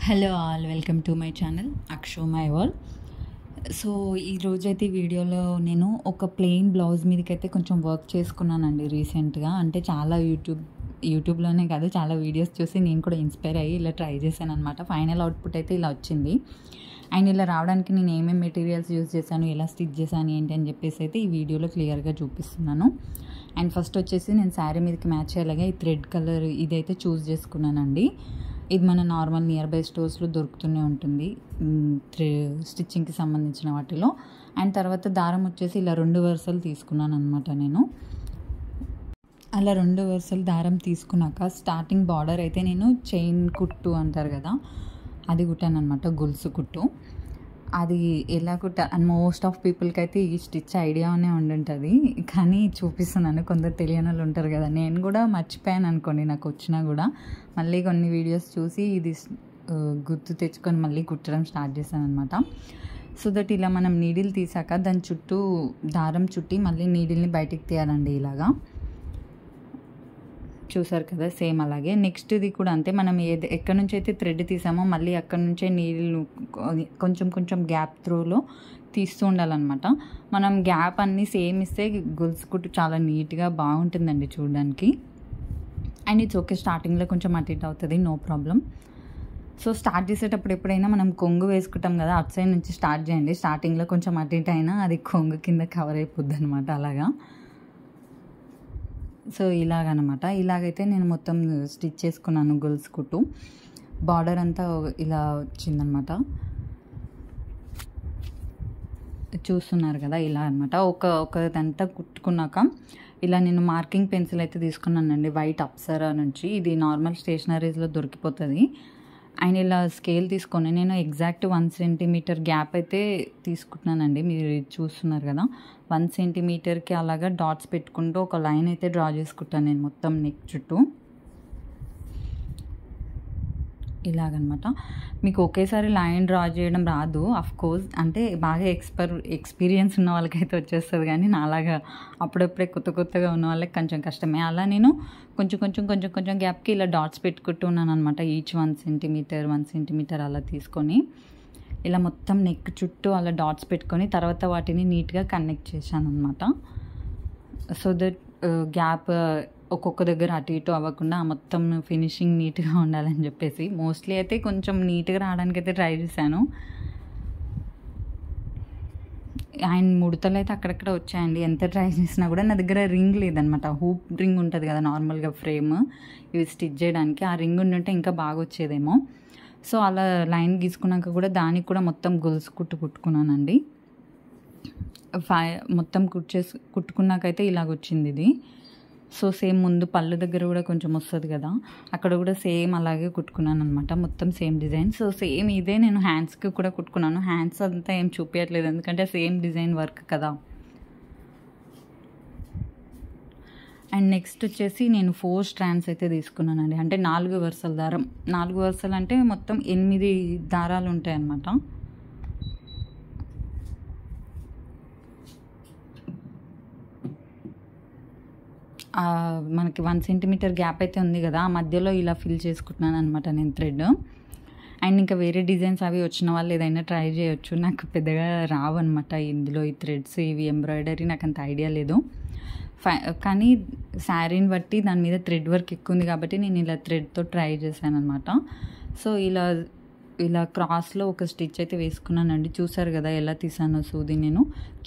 Hello all, welcome to my channel Aksho my world. So ఈరోజైతే వీడియోలో నేను ఒక ప్లెయిన్ బ్లౌజ్ మీదకైతే కొంచెం వర్క్ చేసుకున్నానండి రీసెంట్గా. అంటే చాలా యూట్యూబ్లోనే కాదు, చాలా వీడియోస్ చూసి నేను కూడా ఇన్స్పైర్ అయ్యి ఇలా ట్రై చేశాను అనమాట. ఫైనల్ అవుట్పుట్ అయితే ఇలా వచ్చింది. అండ్ ఇలా రావడానికి నేను ఏమేమి మెటీరియల్స్ యూజ్ చేశాను, ఎలా స్టిచ్ చేశాను ఏంటి అని చెప్పేసి అయితే ఈ వీడియోలో క్లియర్గా చూపిస్తున్నాను. అండ్ ఫస్ట్ వచ్చేసి నేను శారీ మీదకి మ్యాచ్ అయ్యేలాగా ఈ థ్రెడ్ కలర్ ఇదైతే చూస్ చేసుకున్నానండి. ఇది మన నార్మల్ నియర్ బై స్టోర్స్లో దొరుకుతూనే ఉంటుంది స్టిచ్చింగ్కి సంబంధించిన వాటిలో. అండ్ తర్వాత దారం వచ్చేసి ఇలా 2 వరుసలు తీసుకున్నాను అనమాట. నేను అలా 2 వరుసలు దారం తీసుకున్నాక స్టార్టింగ్ బార్డర్ అయితే నేను చైన్ కుట్టు అంటారు కదా, అది కుట్టాను అనమాట, గొలుసు కుట్టు. అది ఎలా అండ్ మోస్ట్ ఆఫ్ పీపుల్కి అయితే ఈ స్టిచ్ ఐడియానే ఉండుంటుంది, కానీ చూపిస్తున్నాను. కొందరు తెలియని వాళ్ళు ఉంటారు కదా, నేను కూడా మర్చిపోయాను అనుకోండి, నాకు వచ్చినా కూడా మళ్ళీ కొన్ని వీడియోస్ చూసి ఇది గుర్తు తెచ్చుకొని మళ్ళీ కుట్టడం స్టార్ట్ చేశాను అనమాట. సో దట్ ఇలా మనం నీడిల్ తీసాక దాని చుట్టూ దారం చుట్టి మళ్ళీ నీడిల్ని బయటికి తీయాలండి. ఇలాగా చూసారు కదా, సేమ్ అలాగే నెక్స్ట్ ఇది కూడా అంతే. మనం ఎక్కడి నుంచి అయితే థ్రెడ్ తీసామో మళ్ళీ అక్కడి నుంచే నీళ్ళు కొంచెం కొంచెం గ్యాప్ త్రోలో తీస్తూ ఉండాలన్నమాట. మనం గ్యాప్ అన్నీ సేమ్ ఇస్తే గొలుసు కుట్టు చాలా నీట్గా బాగుంటుందండి చూడడానికి. అండ్ ఇట్స్ ఓకే, స్టార్టింగ్లో కొంచెం అటు ఇటు అవుతుంది, నో ప్రాబ్లం. సో స్టార్ట్ చేసేటప్పుడు ఎప్పుడైనా మనం కొంగు వేసుకుంటాం కదా, అటు సైడ్ నుంచి స్టార్ట్ చేయండి. స్టార్టింగ్లో కొంచెం అటు ఇటు అయినా అది కొంగు కింద కవర్ అయిపోద్ది అనమాట, అలాగా. సో ఇలాగనమాట, ఇలాగైతే నేను మొత్తం స్టిచ్ చేసుకున్నాను గొలుసు కుట్టు. బార్డర్ అంతా ఇలా వచ్చిందనమాట, చూస్తున్నారు కదా, ఇలా అనమాట. ఒకదంతా కుట్టుకున్నాక ఇలా నేను మార్కింగ్ పెన్సిల్ అయితే తీసుకున్నానండి, వైట్ అప్సరా నుంచి. ఇది నార్మల్ స్టేషనరీస్లో దొరికిపోతుంది. అండ్ ఇలా స్కేల్ తీసుకొని నేను ఎగ్జాక్ట్ 1 సెంటీమీటర్ గ్యాప్ అయితే తీసుకుంటున్నానండి. మీరు చూస్తున్నారు కదా, 1 సెంటీమీటర్కి అలాగా డాట్స్ పెట్టుకుంటూ ఒక లైన్ అయితే డ్రా చేసుకుంటాను నేను మొత్తం నెక్ చుట్టూ, ఇలాగనమాట. మీకు ఒకేసారి లైన్ డ్రా చేయడం రాదు కోర్స్, అంటే బాగా ఎక్స్పీరియన్స్ ఉన్న వాళ్ళకైతే వచ్చేస్తుంది, కానీ నాలాగా అప్పుడప్పుడే కొత్తగా ఉన్న వాళ్ళకి కొంచెం కష్టమే. అలా నేను కొంచెం గ్యాప్కి ఇలా డాట్స్ పెట్టుకుంటూ ఉన్నాను అనమాట. ఈచ్ 1 సెంటీమీటర్ అలా తీసుకొని ఇలా మొత్తం నెక్ చుట్టూ అలా డాట్స్ పెట్టుకొని తర్వాత వాటిని నీట్గా కనెక్ట్ చేశాను అనమాట. సో దట్ గ్యాప్ ఒక్కొక్క దగ్గర అటు ఇటు అవ్వకుండా మొత్తం ఫినిషింగ్ నీట్గా ఉండాలని చెప్పేసి మోస్ట్లీ అయితే కొంచెం నీట్గా రావడానికి అయితే ట్రై చేశాను. అండ్ ముడతలు అయితే అక్కడక్కడ వచ్చాయండి, ఎంత ట్రై చేసినా కూడా. నా దగ్గర రింగ్ లేదనమాట, హూప్ రింగ్ ఉంటుంది కదా నార్మల్గా ఫ్రేమ్ ఇవి స్టిచ్ చేయడానికి, ఆ రింగ్ ఉంటే ఇంకా బాగా వచ్చేదేమో. సో అలా లైన్ గీసుకున్నాక కూడా దానికి కూడా మొత్తం గొలుసు కుట్టుకున్నానండి. మొత్తం కుట్టుకున్నాకైతే ఇలాగ వచ్చింది ఇది. సో సేమ్ ముందు పళ్ళు దగ్గర కూడా కొంచెం వస్తుంది కదా, అక్కడ కూడా సేమ్ అలాగే కుట్టుకున్నాను అనమాట, మొత్తం సేమ్ డిజైన్. సో సేమ్ ఇదే నేను హ్యాండ్స్కి కూడా కుట్టుకున్నాను. హ్యాండ్స్ అంతా ఏం చూపించట్లేదు ఎందుకంటే సేమ్ డిజైన్ వర్క్ కదా. అండ్ నెక్స్ట్ వచ్చేసి నేను 4 స్ట్రాండ్స్ అయితే తీసుకున్నానండి, అంటే 4 వరుసల దారం. 4 వరుసలు అంటే మొత్తం 8 దారాలు ఉంటాయి అన్నమాట. మనకి 1 సెంటీమీటర్ గ్యాప్ అయితే ఉంది కదా, ఆ మధ్యలో ఇలా ఫిల్ చేసుకుంటున్నాను అనమాట నేను థ్రెడ్. అండ్ ఇంకా వేరే డిజైన్స్ అవి వచ్చిన వాళ్ళు ఏదైనా ట్రై చేయొచ్చు, నాకు పెద్దగా రావు అనమాట ఇందులో ఈ థ్రెడ్స్ ఇవి ఎంబ్రాయిడరీ నాకు అంత ఐడియా లేదు. కానీ శారీని బట్టి దాని మీద థ్రెడ్ వర్క్ ఎక్కువ ఉంది కాబట్టి నేను ఇలా థ్రెడ్తో ట్రై చేశాను అనమాట. సో ఇలా క్రాస్లో ఒక స్టిచ్ అయితే వేసుకున్నానండి. చూసారు కదా ఎలా తీసానో సూది. నేను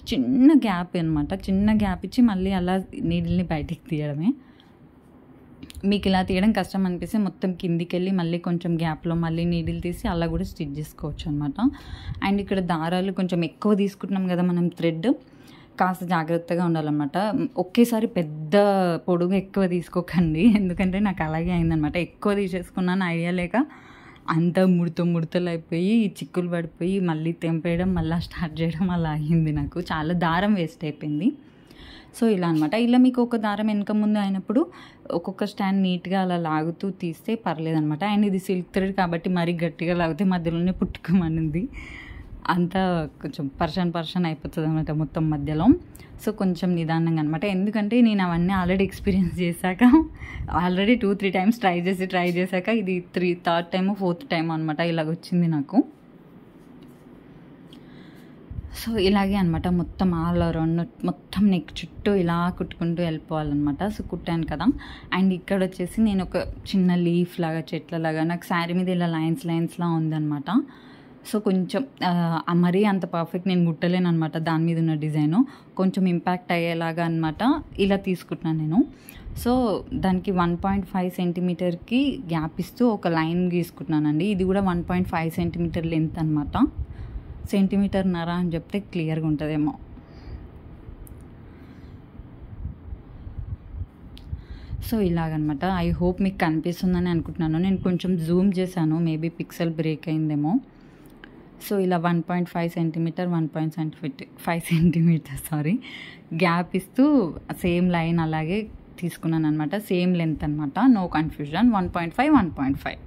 చిన్న గ్యాప్ అనమాట, చిన్న గ్యాప్ ఇచ్చి మళ్ళీ అలా నీడిల్ని బయటికి తీయడమే. మీకు ఇలా తీయడం కష్టం అనిపిస్తే మొత్తం కిందికి వెళ్ళి మళ్ళీ కొంచెం గ్యాప్లో మళ్ళీ నీడిల్ తీసి అలా కూడా స్టిచ్ చేసుకోవచ్చు అనమాట. అండ్ ఇక్కడ దారాలు కొంచెం ఎక్కువ తీసుకుంటున్నాం కదా మనం, థ్రెడ్ కాస్త జాగ్రత్తగా ఉండాలన్నమాట. ఒకేసారి పెద్ద పొడుగు ఎక్కువ తీసుకోకండి, ఎందుకంటే నాకు అలాగే అయిందనమాట. ఎక్కువ తీసేసుకున్నాను ఐడియా లేక, అంతా ముడతలు అయిపోయి చిక్కులు పడిపోయి మళ్ళీ తెంపేయడం మళ్ళీ స్టార్ట్ చేయడం అలా అయింది. నాకు చాలా దారం వేస్ట్ అయిపోయింది. సో ఇలా అనమాట. ఇలా మీకు ఒక దారం వెనక ముందు అయినప్పుడు ఒక్కొక్క స్టాండ్ నీట్గా అలా లాగుతూ తీస్తే పర్లేదనమాట. అండ్ ఇది సిల్క్ థ్రెడ్ కాబట్టి మరీ గట్టిగా లాగితే మధ్యలోనే పుట్టుకోమనింది, అంతా కొంచెం పర్షన్ అయిపోతుంది అనమాట మొత్తం మధ్యలో. సో కొంచెం నిదానంగా అనమాట, ఎందుకంటే నేను అవన్నీ ఆల్రెడీ ఎక్స్పీరియన్స్ చేశాక, ఆల్రెడీ 2-3 టైమ్స్ ట్రై చేశాక ఇది థర్డ్ టైమ్ 4th టైం అనమాట ఇలాగ వచ్చింది నాకు. సో ఇలాగే అనమాట మొత్తం ఆల్ అరౌండ్ మొత్తం నెక్ చుట్టూ ఇలా కుట్టుకుంటూ వెళ్ళిపోవాలన్నమాట. సో కుట్టాను కదా. అండ్ ఇక్కడ వచ్చేసి నేను ఒక చిన్న లీఫ్ లాగా చెట్లలాగా నాకు శారీ మీద ఇలా లైన్స్లా ఉందన్నమాట. సో కొంచెం మరీ అంత పర్ఫెక్ట్ నేను కుట్టలేను అనమాట, దాని మీద ఉన్న డిజైను కొంచెం ఇంపాక్ట్ అయ్యేలాగా అనమాట ఇలా తీసుకుంటున్నాను నేను. సో దానికి 1.5 సెంటీమీటర్కి గ్యాప్ ఇస్తూ ఒక లైన్ గీసుకుంటున్నానండి. ఇది కూడా 1.5 సెంటీమీటర్ లెంత్ అనమాట. సెంటీమీటర్న్నర అని చెప్తే క్లియర్గా ఉంటుందేమో. సో ఇలాగనమాట. ఐ హోప్ మీకు కనిపిస్తుందని అనుకుంటున్నాను. నేను కొంచెం జూమ్ చేశాను, మేబీ పిక్సెల్ బ్రేక్ అయిందేమో. సో ఇలా 1.5 సెంటీమీటర్ 1.5 సెంటీమీటర్ గ్యాప్ ఇస్తూ సేమ్ లైన్ అలాగే తీసుకున్నాను అనమాట. సేమ్ లెంత్ అనమాట, నో కన్ఫ్యూజన్. 1.5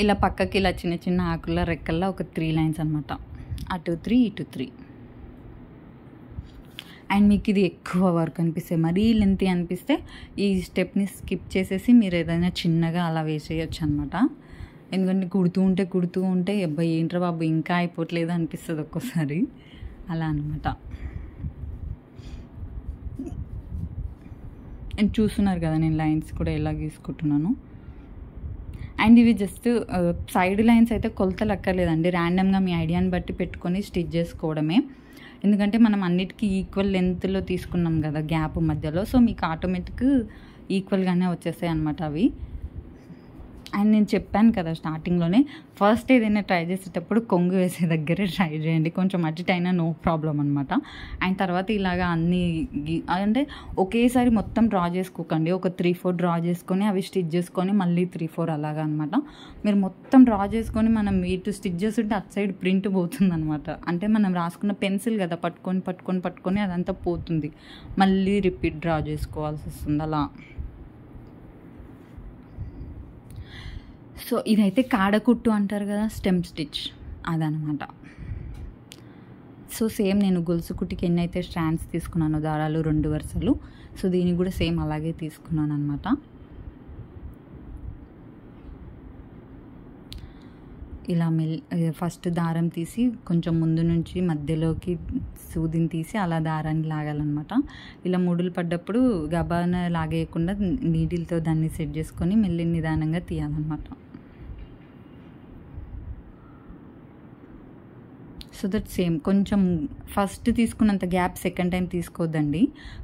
ఇలా పక్కకి ఇలా చిన్న చిన్న ఆకుల రెక్కల్లో ఒక 3 లైన్స్ అనమాట, అటు 3 ఇటు 3. అండ్ మీకు ఇది ఎక్కువ వర్క్ అనిపిస్తే, మరీ లెంతీ అనిపిస్తే ఈ స్టెప్ని స్కిప్ చేసేసి మీరు ఏదైనా చిన్నగా అలా వేసేయచ్చు అనమాట. ఎందుకంటే కుడుతూ ఉంటే అబ్బాయి ఏంట్రా బాబు ఇంకా అయిపోవట్లేదు అనిపిస్తుంది ఒక్కోసారి, అలా అనమాట. అండ్ చూస్తున్నారు కదా నేను లైన్స్ కూడా ఎలా గీసుకుంటున్నాను. అండ్ ఇవి జస్ట్ సైడ్ లైన్స్ అయితే కొలతలు అక్కర్లేదండి, ర్యాండమ్గా మీ ఐడియాని బట్టి పెట్టుకొని స్టిచ్ చేసుకోవడమే. ఎందుకంటే మనం అన్నిటికీ ఈక్వల్ లెంత్లో తీసుకున్నాం కదా గ్యాప్ మధ్యలో, సో మీకు ఆటోమేటిక్ ఈక్వల్గానే వచ్చేస్తాయి అనమాట అవి. అండ్ నేను చెప్పాను కదా స్టార్టింగ్లోనే, ఫస్ట్ ఏదైనా ట్రై చేసేటప్పుడు కొంగు వేసే దగ్గరే ట్రై చేయండి, కొంచెం అటు అయినా నో ప్రాబ్లం అనమాట. అండ్ తర్వాత ఇలాగా అన్నీ అంటే ఒకేసారి మొత్తం డ్రా చేసుకోకండి, ఒక 3-4 డ్రా చేసుకొని అవి స్టిచ్ చేసుకొని మళ్ళీ 3-4 అలాగా అనమాట. మీరు మొత్తం డ్రా చేసుకొని మనం ఇటు స్టిచ్ చేస్తుంటే అటు సైడ్ ప్రింట్ పోతుంది అనమాట. అంటే మనం రాసుకున్న పెన్సిల్ కదా పట్టుకొని అదంతా పోతుంది, మళ్ళీ రిపీట్ డ్రా చేసుకోవాల్సి వస్తుంది అలా. సో ఇదైతే కాడకుట్టు అంటారు కదా, స్టెమ్ స్టిచ్ అదనమాట. సో సేమ్ నేను గొలుసు కుట్టికి ఎన్నైతే స్ట్రాండ్స్ తీసుకున్నానో దారాలు 2 వరుసలు, సో దీనికి కూడా సేమ్ అలాగే తీసుకున్నాను అనమాట. ఇలా ఫస్ట్ దారం తీసి కొంచెం ముందు నుంచి మధ్యలోకి సూదిని తీసి అలా దారాన్ని లాగాలన్నమాట. ఇలా ముడులు పడ్డప్పుడు గబాన లాగేయకుండా నీడిల్తో దాన్ని సెట్ చేసుకొని మెల్లి నిదానంగా తీయాలన్నమాట. సో దట్ సేమ్ కొంచెం ఫస్ట్ తీసుకున్నంత గ్యాప్ సెకండ్ టైం తీసుకోవద్దండి.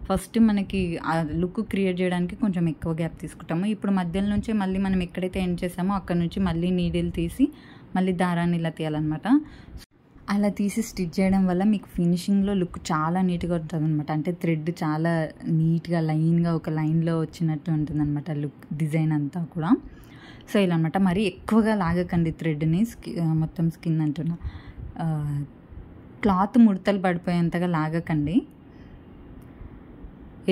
ఫస్ట్ మనకి ఆ లుక్ క్రియేట్ చేయడానికి కొంచెం ఎక్కువ గ్యాప్ తీసుకుంటాము. ఇప్పుడు మధ్యలో నుంచే మళ్ళీ మనం ఎక్కడైతే ఎండ్ చేసామో అక్కడ నుంచి మళ్ళీ నీడిల్ తీసి మళ్ళీ దారాన్ని ఇలా తీయాలన్నమాట. అలా తీసి స్టిచ్ చేయడం వల్ల మీకు ఫినిషింగ్లో లుక్ చాలా నీట్గా ఉంటుంది అనమాట. అంటే థ్రెడ్ చాలా నీట్గా లైన్గా ఒక లైన్లో వచ్చినట్టు ఉంటుంది అనమాట లుక్, డిజైన్ అంతా కూడా. సో ఇలా అనమాట. మరీ ఎక్కువగా లాగకండి థ్రెడ్ని, మొత్తం స్కిన్ అంటున్నా, క్లాత్ ముడతలు పడిపోయేంతగా లాగకండి.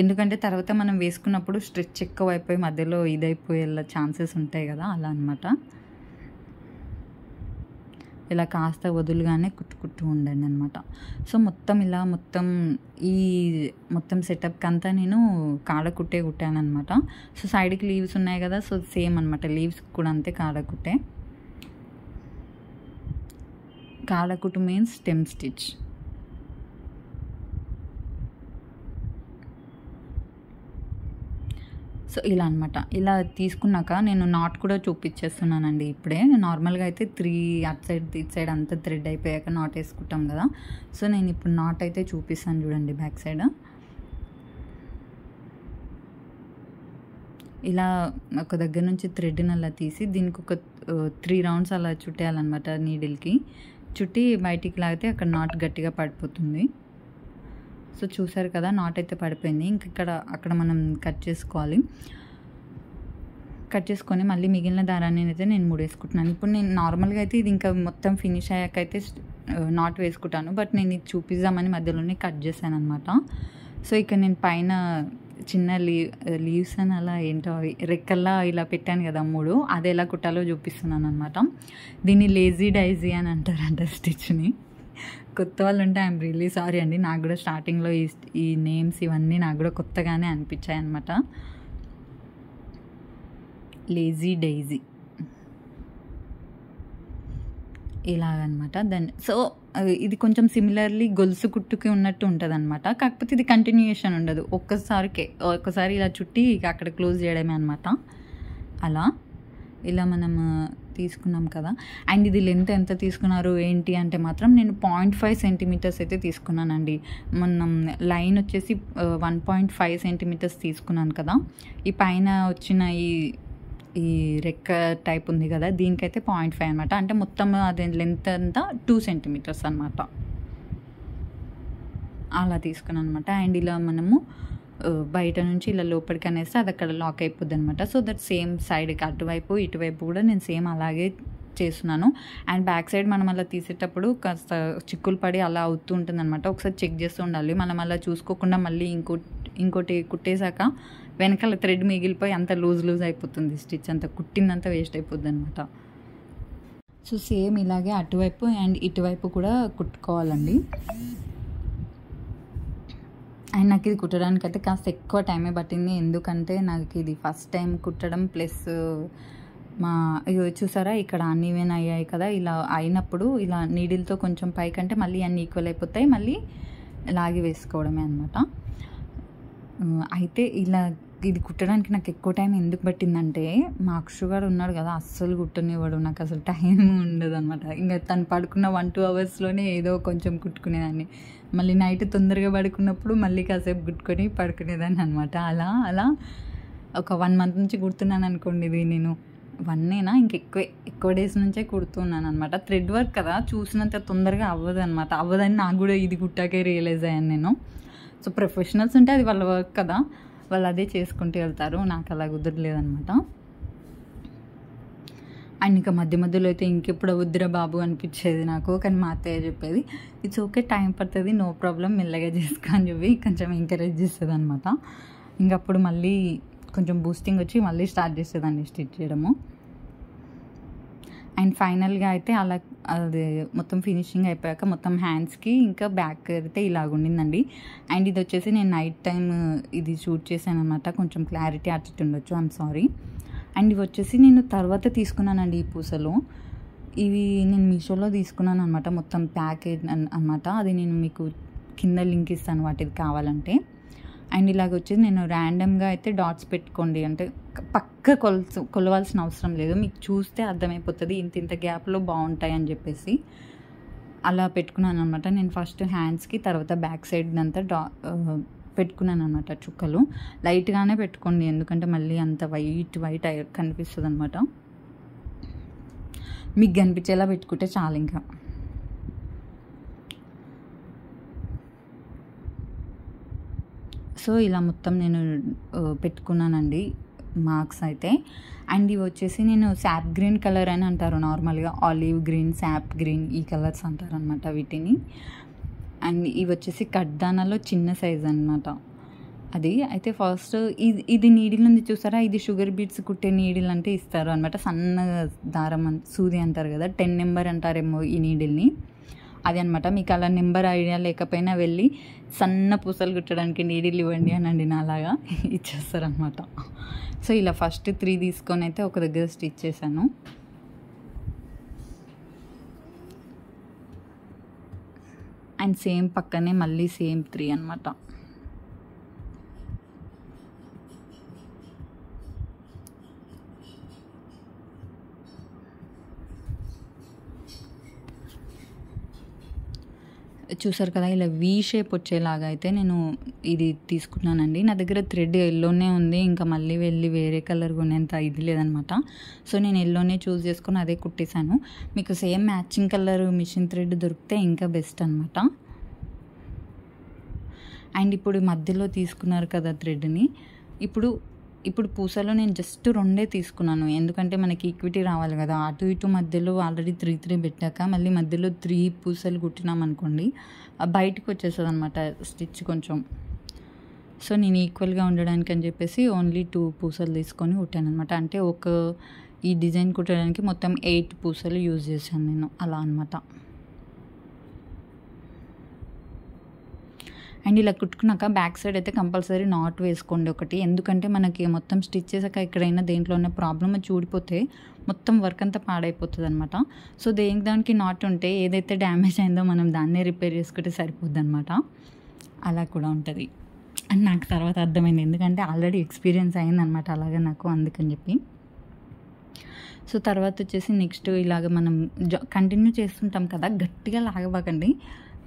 ఎందుకంటే తర్వాత మనం వేసుకున్నప్పుడు స్ట్రెచ్ ఎక్కువ అయిపోయి మధ్యలో ఇదైపోయే ఛాన్సెస్ ఉంటాయి కదా, అలా అనమాట. ఇలా కాస్త వదులుగానే కుట్టుకుంటూ ఉండండి అనమాట. సో మొత్తం ఇలా ఈ మొత్తం సెటప్కి అంతా నేను కుట్టాను అనమాట. సో సైడ్కి లీవ్స్ ఉన్నాయి కదా, సో సేమ్ అనమాట, లీవ్స్ కూడా అంతే కాడకుట్టే. కాడకుట్టు మీన్స్ స్టెమ్ స్టిచ్. సో ఇలా అనమాట. ఇలా తీసుకున్నాక నేను నాట్ కూడా చూపించేస్తున్నానండి ఇప్పుడే. నార్మల్గా అయితే 3 అటు సైడ్ ఇటు సైడ్ అంతా థ్రెడ్ అయిపోయాక నాట్ వేసుకుంటాం కదా. సో నేను ఇప్పుడు నాట్ అయితే చూపిస్తాను చూడండి. బ్యాక్ సైడ్ ఇలా ఒక దగ్గర నుంచి థ్రెడ్ని అలా తీసి దీనికి ఒక 3 రౌండ్స్ అలా చుట్టేయాలన్నమాట నీడిల్కి. చుట్టి బయటికి లాగితే అక్కడ నాట్ గట్టిగా పడిపోతుంది. సో చూసారు కదా, నాట్ అయితే పడిపోయింది. అక్కడ మనం కట్ చేసుకోవాలి. కట్ చేసుకొని మళ్ళీ మిగిలిన దారాన్ని అయితే నేను ముడేసుకుంటున్నాను. ఇప్పుడు నేను నార్మల్గా అయితే ఇది ఇంకా మొత్తం ఫినిష్ అయ్యాక అయితే నాట్ వేసుకుంటాను, బట్ నేను ఇది చూపిద్దామని మధ్యలోనే కట్ చేశాను అనమాట. సో ఇక్కడ నేను పైన చిన్న లీవ్స్ అని అలా ఏంటో అవి రెక్కల్లా ఇలా పెట్టాను కదా 3, అది ఎలా కుట్టాలో చూపిస్తున్నాను అనమాట. దీన్ని లేజీ డైజీ అని అంటారంట స్టిచ్ని. కొత్త వాళ్ళు ఉంటే ఐఎమ్ రియల్లీ సారీ అండి. నాకు కూడా స్టార్టింగ్లో ఈ నేమ్స్ ఇవన్నీ నాకు కూడా కొత్తగానే అనిపించాయి అనమాట. లేజీ డైజీ ఇలాగనమాట. సో ఇది కొంచెం సిమిలర్లీ గొలుసు కుట్టుకి ఉన్నట్టు ఉంటుంది అనమాట. కాకపోతే ఇది కంటిన్యూయేషన్ ఉండదు, ఒక్కసారి ఇలా చుట్టి ఇక అక్కడ క్లోజ్ చేయడమే అనమాట. అలా ఇలా మనం తీసుకున్నాం కదా. అండ్ ఇది లెంత్ ఎంత తీసుకున్నారు ఏంటి అంటే మాత్రం నేను 0.5 సెంటీమీటర్స్ అయితే తీసుకున్నానండి. మనం లైన్ వచ్చేసి 1.5 సెంటీమీటర్స్ తీసుకున్నాను కదా. ఈ పైన వచ్చిన ఈ రెక్క టైప్ ఉంది కదా, దీనికైతే 0.5 అనమాట. అంటే మొత్తం అదే లెంత్ అంతా 2 సెంటీమీటర్స్ అనమాట. అలా తీసుకున్నాను అనమాట. అండ్ ఇలా మనము బయట నుంచి ఇలా లోపలికి అనేస్తే అది అక్కడ లాక్ అయిపోద్ది అనమాట. సో దట్ సేమ్ సైడ్కి అటువైపు ఇటువైపు కూడా నేను సేమ్ అలాగే చేస్తున్నాను. అండ్ బ్యాక్ సైడ్ మనం అలా తీసేటప్పుడు కాస్త చిక్కులు పడి అలా అవుతూ ఉంటుంది అనమాట. ఒకసారి చెక్ చేస్తూ ఉండాలి. మనం అలా చూసుకోకుండా మళ్ళీ ఇంకోటి కుట్టేశాక వెనకాల థ్రెడ్ మిగిలిపోయి అంత లూజ్ అయిపోతుంది, స్టిచ్ అంతా కుట్టిందంతా వేస్ట్ అయిపోద్ది అనమాట. సో సేమ్ ఇలాగే అటువైపు అండ్ ఇటువైపు కూడా కుట్టుకోవాలండి. అండ్ నాకు ఇది కుట్టడానికి అయితే కాస్త ఎక్కువ టైమే పట్టింది, ఎందుకంటే నాకు ఇది ఫస్ట్ టైం కుట్టడం. ప్లస్ చూసారా ఇక్కడ అన్ఈవెన్ అయ్యాయి కదా, ఇలా అయినప్పుడు ఇలా నీడిల్తో కొంచెం పైకంటే మళ్ళీ అన్నీ ఈక్వల్ అయిపోతాయి, మళ్ళీ లాగి వేసుకోవడమే అనమాట. అయితే ఇది కుట్టడానికి నాకు ఎక్కువ టైం ఎందుకు పట్టిందంటే మా అక్షు గారు ఉన్నాడు కదా, అస్సలు కుట్టనివ్వడు, నాకు అసలు టైం ఉండదు అనమాట. ఇంకా తను పడుకున్న 1-2 అవర్స్లోనే ఏదో కొంచెం కుట్టుకునేదాన్ని. మళ్ళీ నైట్ తొందరగా పడుకున్నప్పుడు మళ్ళీ కాసేపు కుట్టుకొని పడుకునేదాన్ని అనమాట. అలా ఒక 1 మంత్ నుంచి కుడుతున్నాను అనుకోండి. ఇది నేను 1 ఇంకా ఎక్కువ డేస్ నుంచే కుడుతున్నాను అనమాట. థ్రెడ్ వర్క్ కదా, చూసినంత తొందరగా అవ్వదని నాకు కూడా ఇది కుట్టాకే రియలైజ్ అయ్యాను నేను. సో ప్రొఫెషనల్స్ ఉంటే అది వాళ్ళ వర్క్ కదా, వాళ్ళు అదే చేసుకుంటూ వెళ్తారు. నాకు అలా కుదరలేదనమాట. అండ్ ఇంకా మధ్యలో అయితే ఇంకెప్పుడు వద్దురా బాబు అనిపించేది నాకు. కానీ మా అత్తయ్య చెప్పేది ఇట్స్ ఓకే, టైం పడుతుంది, నో ప్రాబ్లం, మెల్లగా చేసుకో అని చెప్పి కొంచెం ఎంకరేజ్ చేస్తుంది అనమాట. ఇంకప్పుడు మళ్ళీ కొంచెం బూస్టింగ్ వచ్చి మళ్ళీ స్టార్ట్ చేసేదాన్ని స్టిచ్ చేయడము. అండ్ ఫైనల్గా అయితే అది మొత్తం ఫినిషింగ్ అయిపోయాక మొత్తం హ్యాండ్స్కి ఇంకా బ్యాక్ అయితే ఇలాగ ఉండిందండి. అండ్ ఇది వచ్చేసి నేను నైట్ టైం ఇది షూట్ చేశాను అనమాట, కొంచెం క్లారిటీ అటు ఉండొచ్చు, ఐఎమ్ సారీ. అండ్ ఇవి వచ్చేసి నేను తర్వాత తీసుకున్నానండి ఈ పూసలు. ఇవి నేను మీషోలో తీసుకున్నాను అనమాట, మొత్తం ప్యాకేజ్ అనమాట. అది నేను మీకు కింద లింక్ ఇస్తాను వాటికి కావాలంటే. అండ్ ఇలాగ వచ్చేసి నేను ర్యాండమ్గా అయితే డాట్స్ పెట్టుకోండి, అంటే పక్క కొలవాల్సిన అవసరం లేదు, మీకు చూస్తే అర్థమైపోతుంది ఇంత గ్యాప్లో బాగుంటాయి అని చెప్పేసి అలా పెట్టుకున్నాను అనమాట. నేను ఫస్ట్ హ్యాండ్స్కి, తర్వాత బ్యాక్ సైడ్ అంతా పెట్టుకున్నాను అనమాట. చుక్కలు లైట్గానే పెట్టుకోండి, ఎందుకంటే మళ్ళీ అంత వైట్ కనిపిస్తుంది అనమాట. మీకు కనిపించేలా పెట్టుకుంటే చాలు. ఇంకా సో ఇలా మొత్తం నేను పెట్టుకున్నానండి మార్క్స్ అయితే. అండ్ ఇవి వచ్చేసి నేను శాప్ గ్రీన్ కలర్ అని అంటారు నార్మల్గా, ఆలివ్ గ్రీన్, శాప్ గ్రీన్, ఈ కలర్స్ అంటారు అనమాట వీటిని. అండ్ ఇవి వచ్చేసి కడ్దానాలో చిన్న సైజ్ అనమాట అది. అయితే ఫస్ట్ ఇది నీడిల్ ఉంది చూసారా, ఇది షుగర్ బీట్స్ కుట్టే నీడిల్ అంటే ఇస్తారు అనమాట, సన్న దారం సూది అంటారు కదా, 10 నెంబర్ అంటారేమో ఈ నీడిల్ని, అది అనమాట. మీకు అలా నెంబర్ ఐడియా లేకపోయినా వెళ్ళి సన్న పూసలు కుట్టడానికి నీడిల్ ఇవ్వండి అనండి, నాలాగా ఇచ్చేస్తారనమాట. సో ఇలా ఫస్ట్ 3 తీసుకొని అయితే ఒక దగ్గర స్టిచ్ చేశాను. అండ్ సేమ్ పక్కనే మళ్ళీ సేమ్ 3 అనమాట. చూసారు కదా, ఇలా వీ షేప్ వచ్చేలాగా అయితే నేను ఇది తీసుకున్నానండి. నా దగ్గర థ్రెడ్ ఎల్లోనే ఉంది, ఇంకా మళ్ళీ వెళ్ళి వేరే కలర్ కొనేంత ఇది లేదనమాట. సో నేను ఎల్లోనే చూస్ చేసుకొని అదే కుట్టేశాను. మీకు same matching colour machine thread దొరికితే ఇంకా బెస్ట్ అనమాట. అండ్ ఇప్పుడు మధ్యలో తీసుకున్నారు కదా థ్రెడ్ని, ఇప్పుడు పూసలో నేను జస్ట్ 2 తీసుకున్నాను, ఎందుకంటే మనకి ఈక్విటీ రావాలి కదా. అటు ఇటు మధ్యలో ఆల్రెడీ 3 పెట్టాక మళ్ళీ మధ్యలో 3 పూసలు కుట్టినాం అనుకోండి, బయటకు వచ్చేస్తుంది అనమాట స్టిచ్ కొంచెం. సో నేను ఈక్వల్గా ఉండడానికి అని చెప్పేసి ఓన్లీ 2 పూసలు తీసుకొని కుట్టాను అనమాట. అంటే ఈ డిజైన్ కుట్టడానికి మొత్తం 8 పూసలు యూజ్ చేశాను నేను, అలా అనమాట. అండ్ ఇలా కుట్టుకున్నాక బ్యాక్ సైడ్ అయితే కంపల్సరీ నాట్ వేసుకోండి ఒకటి. ఎందుకంటే మనకి మొత్తం స్టిచ్ చేసాక ఎక్కడైనా దేంట్లో ఉన్న ప్రాబ్లమ్ చూడిపోతే మొత్తం వర్క్ అంతా పాడైపోతుంది అనమాట. సో దానికి నాట్ ఉంటే ఏదైతే డ్యామేజ్ అయిందో మనం దాన్నే రిపేర్ చేసుకుంటే సరిపోద్ది అనమాట. అలా కూడా ఉంటుంది అని నాకు తర్వాత అర్థమైంది, ఎందుకంటే ఆల్రెడీ ఎక్స్పీరియన్స్ అయిందనమాట అలాగే నాకు, అందుకని చెప్పి. సో తర్వాత వచ్చేసి నెక్స్ట్ ఇలాగ మనం కంటిన్యూ చేస్తుంటాం కదా, గట్టిగా లాగబాకండి.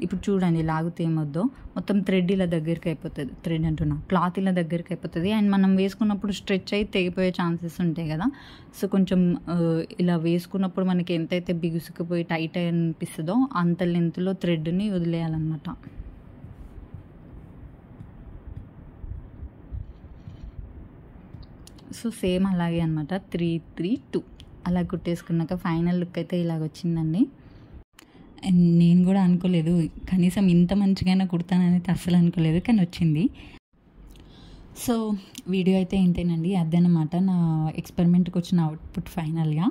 ఇప్పుడు చూడండి లాగితే ఏమొద్దో మొత్తం థ్రెడ్ ఇలా దగ్గరికి అయిపోతుంది, థ్రెడ్ అంటున్నా క్లాత్ ఇలా దగ్గరికి అయిపోతుంది. అండ్ మనం వేసుకున్నప్పుడు స్ట్రెచ్ అయి తెగిపోయే ఛాన్సెస్ ఉంటాయి కదా. సో కొంచెం ఇలా వేసుకున్నప్పుడు మనకి ఎంతైతే బిగుసుకుపోయి టైట్ అనిపిస్తుందో అంత లెంత్లో థ్రెడ్ని వదిలేయాలన్నమాట. సో సేమ్ అలాగే అనమాట, 3, 3, 2 అలా కుట్టేసుకున్నాక ఫైనల్ లుక్ అయితే ఇలాగ వచ్చిందండి. నేను కూడా అనుకోలేదు కనీసం ఇంత మంచిగానే కుడతానని అస్సలు అనుకోలేదు, కానీ వచ్చింది. సో వీడియో అయితే ఇంతేనండి, అదనమాట నా ఎక్స్పెరిమెంట్కి వచ్చిన అవుట్పుట్ ఫైనల్గా.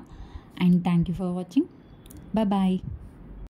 And thank you for watching, bye.